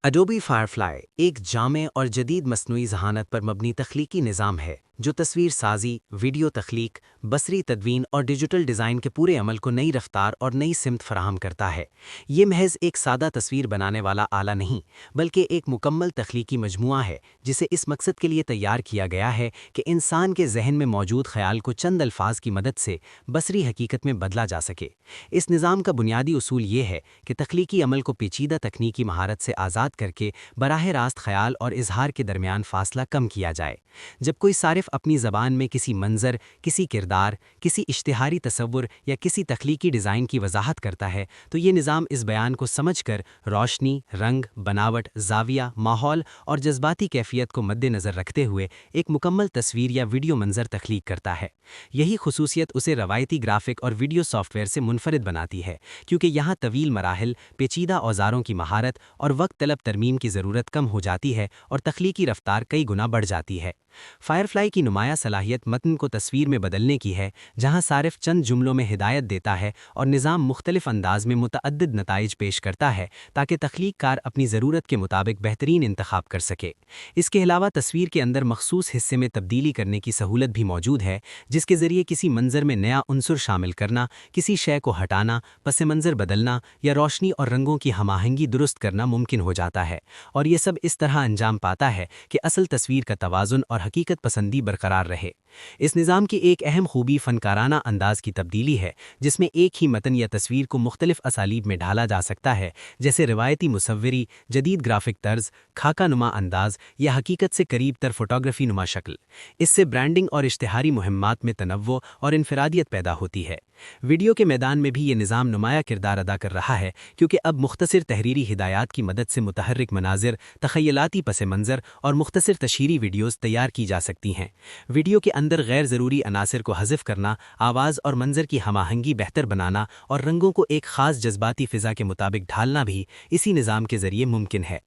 اڈوبی فائرفلائی ایک جامع اور جدید مصنوعی ذہانت پر مبنی تخلیقی نظام ہے جو تصویر سازی، ویڈیو تخلیق، بصری تدوین اور ڈیجیٹل ڈیزائن کے پورے عمل کو نئی رفتار اور نئی سمت فراہم کرتا ہے۔ یہ محض ایک سادہ تصویر بنانے والا آلہ نہیں، بلکہ ایک مکمل تخلیقی مجموعہ ہے جسے اس مقصد کے لیے تیار کیا گیا ہے کہ انسان کے ذہن میں موجود خیال کو چند الفاظ کی مدد سے بصری حقیقت میں بدلا جا سکے۔ اس نظام کا بنیادی اصول یہ ہے کہ تخلیقی عمل کو پیچیدہ تکنیکی مہارت سے آزاد کر کے براہ راست خیال اور اظہار کے درمیان فاصلہ کم کیا جائے۔ جب کوئی صارف اپنی زبان میں کسی منظر، کسی کردار، کسی اشتہاری تصور یا کسی تخلیقی ڈیزائن کی وضاحت کرتا ہے تو یہ نظام اس بیان کو سمجھ کر روشنی، رنگ، بناوٹ، زاویہ، ماحول اور جذباتی کیفیت کو مد نظر رکھتے ہوئے ایک مکمل تصویر یا ویڈیو منظر تخلیق کرتا ہے۔ یہی خصوصیت اسے روایتی گرافک اور ویڈیو سافٹ ویئر سے منفرد بناتی ہے، کیونکہ یہاں طویل مراحل، پیچیدہ اوزاروں کی مہارت اور وقت طلب ترمیم کی ضرورت کم ہو جاتی ہے اور تخلیقی رفتار کئی گنا بڑھ جاتی ہے۔ فائرفلائی کی نمایاں صلاحیت متن کو تصویر میں بدلنے کی ہے، جہاں صارف چند جملوں میں ہدایت دیتا ہے اور نظام مختلف انداز میں متعدد نتائج پیش کرتا ہے تاکہ تخلیق کار اپنی ضرورت کے مطابق بہترین انتخاب کر سکے۔ اس کے علاوہ تصویر کے اندر مخصوص حصے میں تبدیلی کرنے کی سہولت بھی موجود ہے، جس کے ذریعے کسی منظر میں نیا عنصر شامل کرنا، کسی شے کو ہٹانا، پس منظر بدلنا یا روشنی اور رنگوں کی ہم آہنگی درست کرنا ممکن ہو جاتا ہے، اور یہ سب اس طرح انجام پاتا ہے کہ اصل تصویر کا توازن اور حقیقت پسندی برقرار رہے۔ اس نظام کی ایک اہم خوبی فنکارانہ انداز کی تبدیلی ہے، جس میں ایک ہی متن یا تصویر کو مختلف اسالیب میں ڈھالا جا سکتا ہے، جیسے روایتی مصوری، جدید گرافک طرز، خاکہ نما انداز یا حقیقت سے قریب تر فوٹوگرافی نما شکل۔ اس سے برانڈنگ اور اشتہاری مہمات میں تنوع اور انفرادیت پیدا ہوتی ہے۔ ویڈیو کے میدان میں بھی یہ نظام نمایاں کردار ادا کر رہا ہے، کیونکہ اب مختصر تحریری ہدایات کی مدد سے متحرک مناظر، تخیلاتی پس منظر اور مختصر تشہیری ویڈیوز تیار کی جا سکتی ہیں۔ ویڈیو کے اندر غیر ضروری عناصر کو حذف کرنا، آواز اور منظر کی ہم آہنگی بہتر بنانا اور رنگوں کو ایک خاص جذباتی فضا کے مطابق ڈھالنا بھی اسی نظام کے ذریعے ممکن ہے۔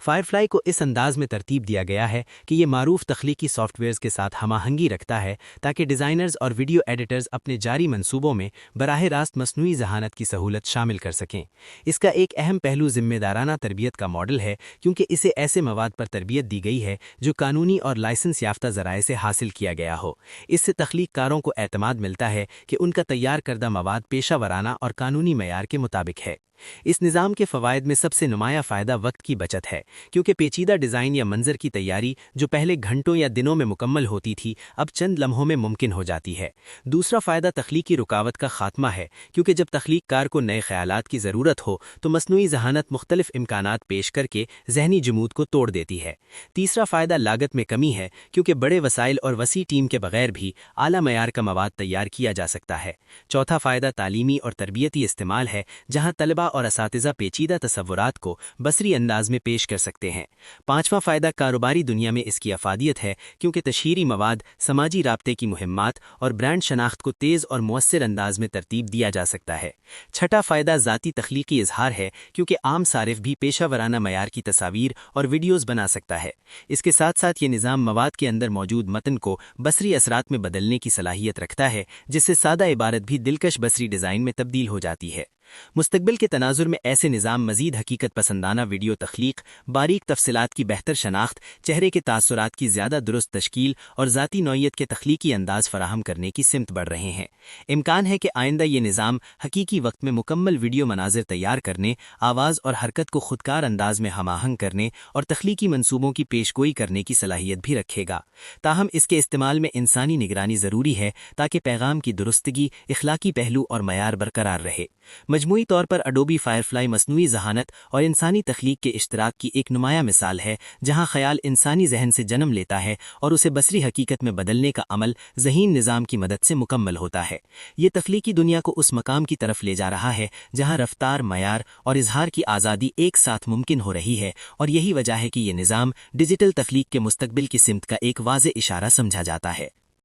فائرفلائی کو اس انداز میں ترتیب دیا گیا ہے کہ یہ معروف تخلیقی سافٹ ویئرز کے ساتھ ہم آہنگی رکھتا ہے تاکہ ڈیزائنرز اور ویڈیو ایڈیٹرز اپنے جاری منصوبوں میں براہ راست مصنوعی ذہانت کی سہولت شامل کر سکیں۔ اس کا ایک اہم پہلو ذمہ دارانہ تربیت کا ماڈل ہے، کیونکہ اسے ایسے مواد پر تربیت دی گئی ہے جو قانونی اور لائسنس یافتہ ذرائع سے حاصل کیا گیا ہو۔ اس سے تخلیق کاروں کو اعتماد ملتا ہے کہ ان کا تیار کردہ مواد پیشہ ورانہ اور قانونی معیار کے مطابق ہے۔ اس نظام کے فوائد میں سب سے نمایاں فائدہ وقت کی بچت ہے، کیونکہ پیچیدہ ڈیزائن یا منظر کی تیاری جو پہلے گھنٹوں یا دنوں میں مکمل ہوتی تھی، اب چند لمحوں میں ممکن ہو جاتی ہے۔ دوسرا فائدہ تخلیقی رکاوٹ کا خاتمہ ہے، کیونکہ جب تخلیق کار کو نئے خیالات کی ضرورت ہو تو مصنوعی ذہانت مختلف امکانات پیش کر کے ذہنی جمود کو توڑ دیتی ہے۔ تیسرا فائدہ لاگت میں کمی ہے، کیونکہ بڑے وسائل اور وسیع ٹیم کے بغیر بھی اعلیٰ معیار کا مواد تیار کیا جا سکتا ہے۔ چوتھا فائدہ تعلیمی اور تربیتی استعمال ہے، جہاں طلباء اور اساتذہ پیچیدہ تصورات کو بصری انداز میں پیش کر سکتے ہیں۔ پانچواں فائدہ کاروباری دنیا میں اس کی افادیت ہے، کیونکہ تشہیری مواد، سماجی رابطے کی مہمات اور برانڈ شناخت کو تیز اور مؤثر انداز میں ترتیب دیا جا سکتا ہے۔ چھٹا فائدہ ذاتی تخلیقی اظہار ہے، کیونکہ عام صارف بھی پیشہ ورانہ معیار کی تصاویر اور ویڈیوز بنا سکتا ہے۔ اس کے ساتھ ساتھ یہ نظام مواد کے اندر موجود متن کو بصری اثرات میں بدلنے کی صلاحیت رکھتا ہے، جس سے سادہ عبارت بھی دلکش بصری ڈیزائن میں تبدیل ہو جاتی ہے۔ مستقبل کے تناظر میں ایسے نظام مزید حقیقت پسندانہ ویڈیو تخلیق، باریک تفصیلات کی بہتر شناخت، چہرے کے تاثرات کی زیادہ درست تشکیل اور ذاتی نوعیت کے تخلیقی انداز فراہم کرنے کی سمت بڑھ رہے ہیں۔ امکان ہے کہ آئندہ یہ نظام حقیقی وقت میں مکمل ویڈیو مناظر تیار کرنے، آواز اور حرکت کو خودکار انداز میں ہم آہنگ کرنے اور تخلیقی منصوبوں کی پیشگوئی کرنے کی صلاحیت بھی رکھے گا۔ تاہم اس کے استعمال میں انسانی نگرانی ضروری ہے تاکہ پیغام کی درستگی، اخلاقی پہلو اور معیار برقرار رہے۔ مجموعی طور پر اڈوبی فائرفلائی مصنوعی ذہانت اور انسانی تخلیق کے اشتراک کی ایک نمایاں مثال ہے، جہاں خیال انسانی ذہن سے جنم لیتا ہے اور اسے بصری حقیقت میں بدلنے کا عمل ذہین نظام کی مدد سے مکمل ہوتا ہے۔ یہ تخلیقی دنیا کو اس مقام کی طرف لے جا رہا ہے جہاں رفتار، معیار اور اظہار کی آزادی ایک ساتھ ممکن ہو رہی ہے، اور یہی وجہ ہے کہ یہ نظام ڈیجیٹل تخلیق کے مستقبل کی سمت کا ایک واضح اشارہ سمجھا جاتا ہے۔